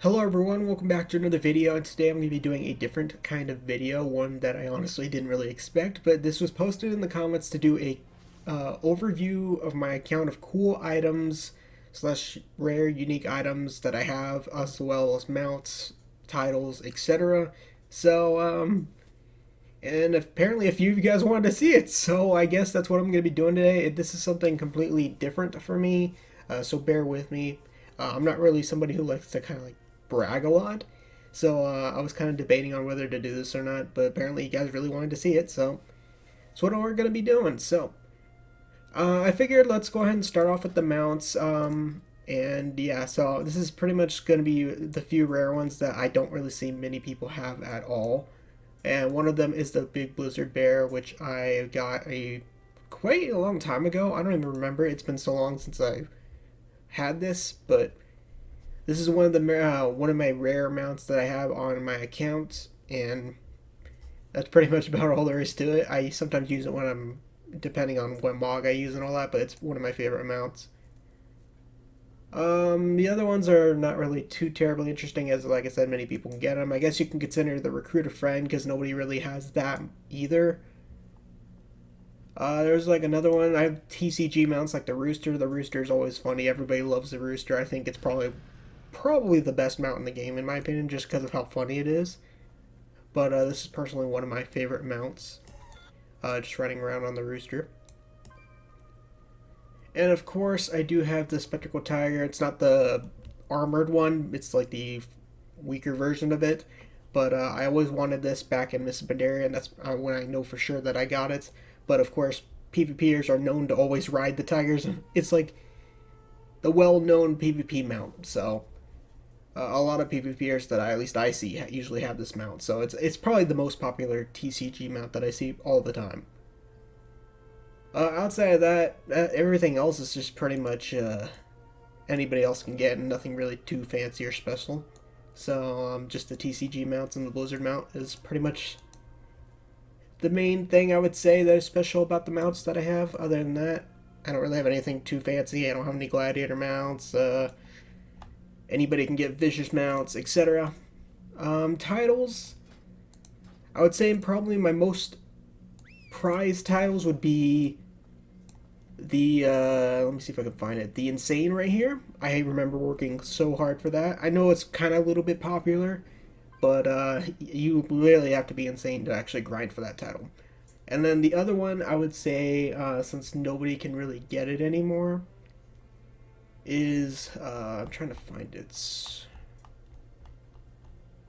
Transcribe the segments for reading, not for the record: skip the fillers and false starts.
Hello everyone, welcome back to another video, and today I'm going to be doing a different kind of video, one that I honestly didn't really expect, but this was posted in the comments to do a overview of my account of cool items slash rare unique items that I have, as well as mounts, titles, etc. And apparently a few of you guys wanted to see it, so I guess that's what I'm going to be doing today. This is something completely different for me, so bear with me. I'm not really somebody who likes to kind of like brag a lot, so I was kind of debating on whether to do this or not, but apparently you guys really wanted to see it, so that's what we're going to be doing. So I figured let's go ahead and start off with the mounts. And yeah, so this is pretty much going to be the few rare ones that I don't really see many people have at all. And one of them is the big blizzard bear, which I got quite a long time ago. I don't even remember. It's been so long since I had this, but this is one of my rare mounts that I have on my account, and that's pretty much about all there is to it. I sometimes use it when I'm depending on what mog I use and all that, but it's one of my favorite mounts. The other ones are not really too terribly interesting, as like I said, many people can get them. I guess you can consider the recruit a friend because nobody really has that either. There's like another one. I have TCG mounts like the rooster. The rooster is always funny. Everybody loves the rooster. I think it's probably the best mount in the game in my opinion, just because of how funny it is. But this is personally one of my favorite mounts. Just running around on the rooster. And of course, I do have the Spectacle Tiger. It's not the armored one, it's like the weaker version of it. But I always wanted this back in Miss Pandaria, and that's when I know for sure that I got it. But of course, PvPers are known to always ride the Tigers. It's like the well known PvP mount. So a lot of PvPers that at least I see usually have this mount. So it's probably the most popular TCG mount that I see all the time. Outside of that, everything else is just pretty much anybody else can get, and nothing really too fancy or special. So just the TCG mounts and the Blizzard mount is pretty much the main thing I would say that is special about the mounts that I have. Other than that, I don't really have anything too fancy. I don't have any gladiator mounts. Anybody can get vicious mounts, etc. Titles, I would say probably my most prized titles would be the let me see if I can find it. The Insane right here. I remember working so hard for that. I know it's kind of a little bit popular, but you really have to be insane to actually grind for that title. And then the other one I would say, since nobody can really get it anymore, is I'm trying to find it.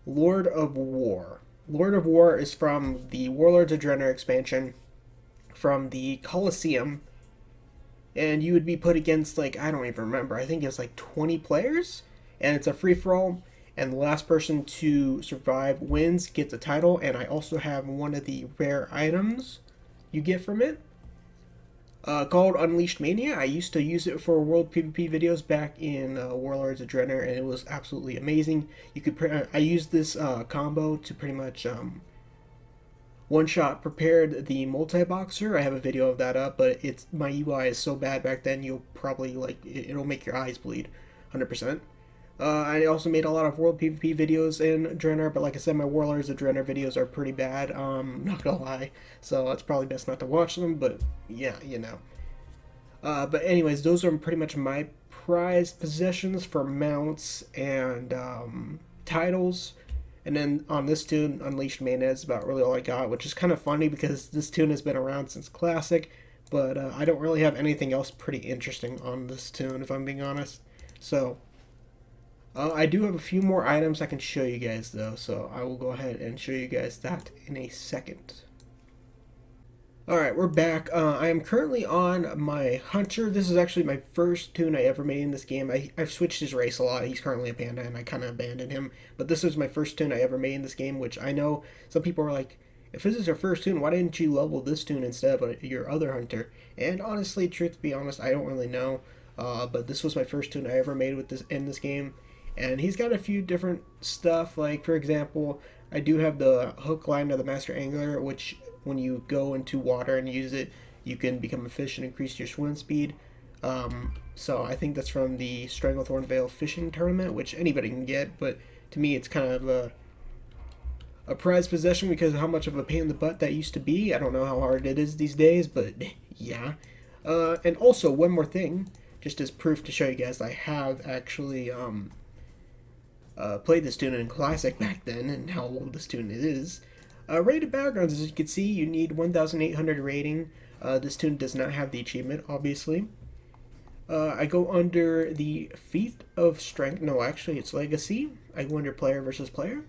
Lord of War. Lord of War is from the Warlords of Draenor expansion, from the Colosseum, and you would be put against, like, I don't even remember, I think it's like 20 players, and it's a free-for-all, and the last person to survive wins, gets a title. And I also have one of the rare items you get from it, called Unleashed Mania. I used to use it for World PvP videos back in Warlords of Draenor, and it was absolutely amazing. I used this combo to pretty much one-shot prepared the multi-boxer. I have a video of that up, but my UI is so bad back then, you'll probably, like, it'll make your eyes bleed 100%. I also made a lot of World PvP videos in Draenor, but like I said, my Warlords of Draenor videos are pretty bad, not gonna lie, so it's probably best not to watch them, but yeah, you know. But anyways, those are pretty much my prized possessions for mounts and titles. And then on this toon, Unleashed Mana is about really all I got, which is kind of funny because this toon has been around since Classic, but I don't really have anything else pretty interesting on this toon, if I'm being honest. So I do have a few more items I can show you guys, though, so I will go ahead and show you guys that in a second. Alright, we're back. I am currently on my Hunter. This is actually my first toon I ever made in this game. I've switched his race a lot. He's currently a panda, and I kind of abandoned him. But this was my first toon I ever made in this game, which I know some people are like, if this is your first toon, why didn't you level this toon instead of your other Hunter? And honestly, truth to be honest, I don't really know. But this was my first toon I ever made in this game. And he's got a few different stuff, like, for example, I do have the hook line of the Master Angler, which when you go into water and use it, you can become a fish and increase your swim speed. So I think that's from the Stranglethorn Vale fishing tournament, which anybody can get, but to me it's kind of a prized possession because of how much of a pain in the butt that used to be. I don't know how hard it is these days, but yeah. And also, one more thing, just as proof to show you guys, I have actually played this tune in Classic back then and how old this tune is. Rated backgrounds, as you can see, you need 1,800 rating. This tune does not have the achievement, obviously. I go under the Feat of Strength. No, actually, it's Legacy. I go under Player versus Player.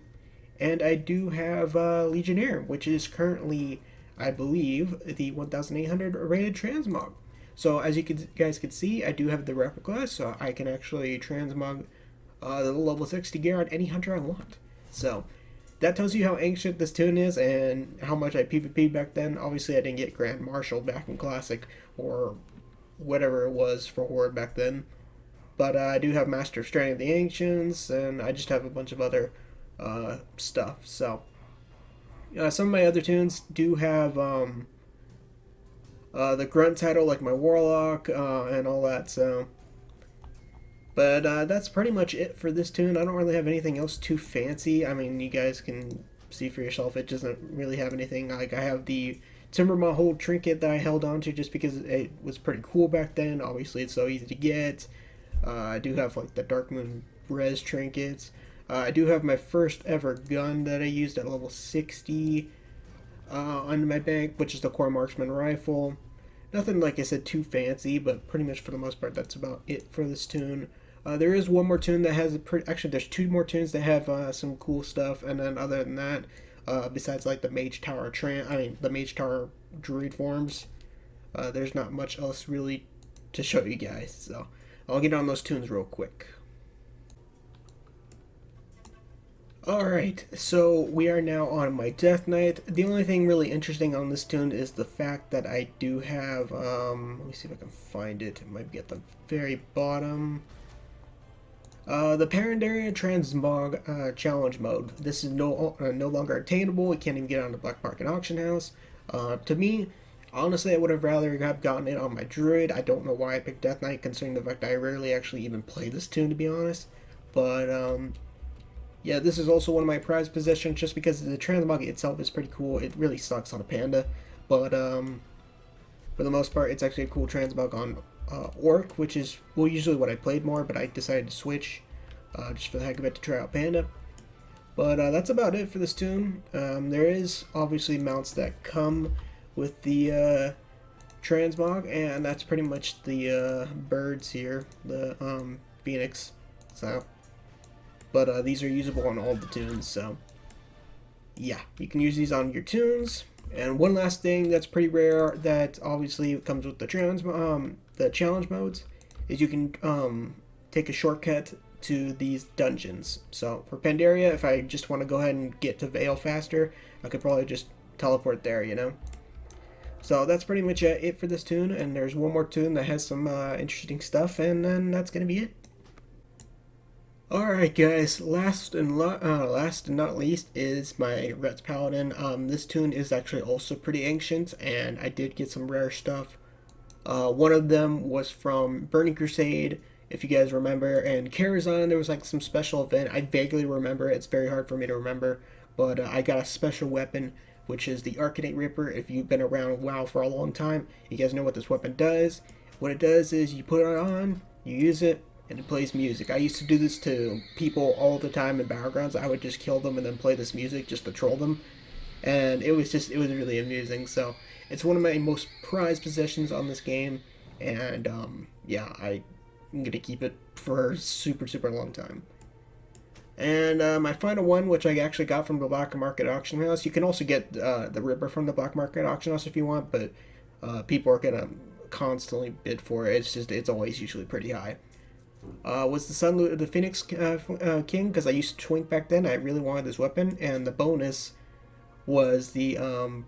And I do have Legionnaire, which is currently, I believe, the 1,800 rated transmog. So as you guys can see, I do have the replica, so I can actually transmog the level 60 gear on any hunter I want. So that tells you how ancient this tune is and how much I PvP'd back then. Obviously, I didn't get Grand Marshal back in Classic or whatever it was for Horde back then. But I do have Master of Stranding of the Ancients, and I just have a bunch of other stuff. So some of my other tunes do have the grunt title, like my Warlock and all that. So, but that's pretty much it for this tune. I don't really have anything else too fancy. I mean, you guys can see for yourself. It doesn't really have anything. Like, I have the Timbermaw Hold trinket that I held on to just because it was pretty cool back then. Obviously, it's so easy to get. I do have like the Darkmoon Res trinkets. I do have my first ever gun that I used at level 60 on my bank, which is the Core Marksman rifle. Nothing, like I said, too fancy, but pretty much for the most part, that's about it for this tune. There is one more tune that has actually, there's two more tunes that have some cool stuff, and then other than that, besides like the Mage Tower the Mage Tower Druid forms, there's not much else really to show you guys. So I'll get on those tunes real quick. Alright, so we are now on my Death Knight. The only thing really interesting on this tune is the fact that I do have, let me see if I can find it. It might be at the very bottom. The Pandaria Transmog Challenge Mode. This is no longer attainable. It can't even get on the Black Market Auction House. To me, honestly, I would have rather have gotten it on my Druid. I don't know why I picked Death Knight, considering the fact that I rarely actually even play this tune, to be honest. But, yeah, this is also one of my prized possessions just because the transmog itself is pretty cool. It really sucks on a panda, but for the most part, it's actually a cool transmog on Orc, which is, well, usually what I played more, but I decided to switch just for the heck of it to try out Panda. But that's about it for this tune. There is obviously mounts that come with the transmog, and that's pretty much the birds here, the Phoenix. So. But these are usable on all the tunes, so yeah, you can use these on your tunes. And one last thing that's pretty rare that obviously comes with the challenge modes is you can take a shortcut to these dungeons. So for Pandaria, if I just want to go ahead and get to Vale faster, I could probably just teleport there, you know. So that's pretty much it for this tune, and there's one more tune that has some interesting stuff, and then that's gonna be it. Alright guys, last and not least is my Rets Paladin. This tune is actually also pretty ancient, and I did get some rare stuff. One of them was from Burning Crusade, if you guys remember, and Karazhan, there was like some special event. I vaguely remember, it's very hard for me to remember, but I got a special weapon, which is the Arcanate Ripper. If you've been around WoW for a long time, you guys know what this weapon does. What it does is you put it on, you use it, and it plays music. I used to do this to people all the time in Battlegrounds. I would just kill them and then play this music just to troll them. And it was really amusing. So it's one of my most prized possessions on this game. And yeah, I'm going to keep it for a super long time. And my final one, which I actually got from the Black Market Auction House. You can also get the Ripper from the Black Market Auction House if you want, but people are going to constantly bid for it. It's always usually pretty high. Was the Phoenix King, because I used to twink back then. I really wanted this weapon, and the bonus was the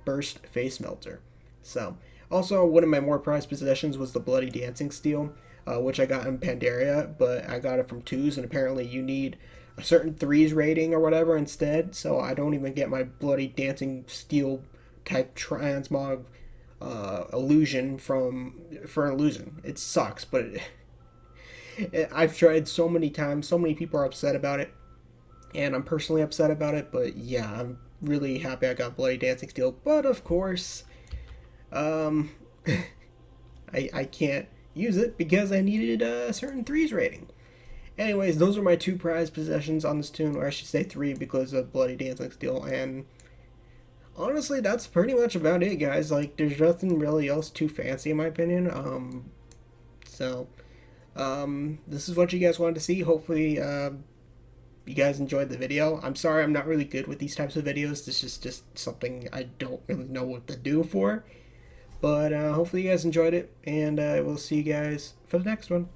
Burst Face Melter. So, also one of my more prized possessions was the Bloody Dancing Steel, which I got in Pandaria, but I got it from 2s, and apparently you need a certain 3s rating or whatever instead, so I don't even get my Bloody Dancing Steel type transmog illusion for an illusion. It sucks, but I've tried so many times. So many people are upset about it, and I'm personally upset about it. But yeah, I'm really happy I got Bloody Dancing Steel. But of course, um, I can't use it because I needed a certain threes rating. Anyways, those are my two prized possessions on this toon, or I should say three because of Bloody Dancing Steel. And honestly, that's pretty much about it, guys. Like, there's nothing really else too fancy in my opinion. So this is what you guys wanted to see. Hopefully, you guys enjoyed the video. I'm sorry I'm not really good with these types of videos. This is just something I don't really know what to do for. But hopefully you guys enjoyed it, and we'll see you guys for the next one.